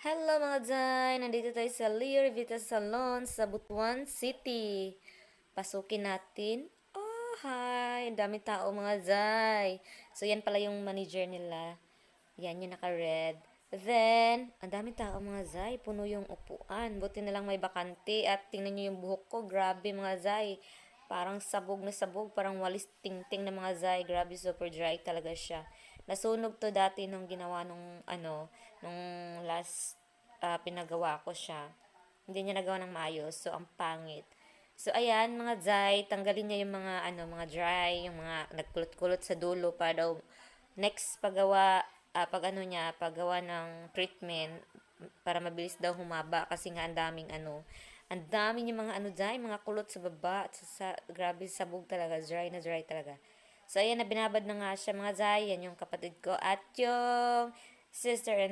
Hello mga Zay! Nandito tayo sa Leo Rivita Salon sa Butuan City. Pasukin natin. Oh, hi! Ang dami tao mga Zay. So, yan pala yung manager nila. Yan yung naka-red. Then, ang dami tao mga Zay. Puno yung upuan. Buti na lang may bakante. At tingnan nyo yung buhok ko. Grabe mga Zay. Parang sabog na sabog. Parang walis ting-ting na mga Zay. Grabe, super dry talaga siya. Nasunog to dati nung ginawa nung last pinagawa ko siya. Hindi niya nagawa ng maayos. So, ang pangit. So, ayan, mga Zay, tanggalin niya yung mga dry, yung mga nagkulot-kulot sa dulo para daw next paggawa ng treatment para mabilis daw humaba kasi nga ang daming yung mga Zay, mga kulot sa baba, grabe sabog talaga, dry na dry talaga. So, ayan, na binabad na nga siya mga Zay, yan yung kapatid ko at yung sister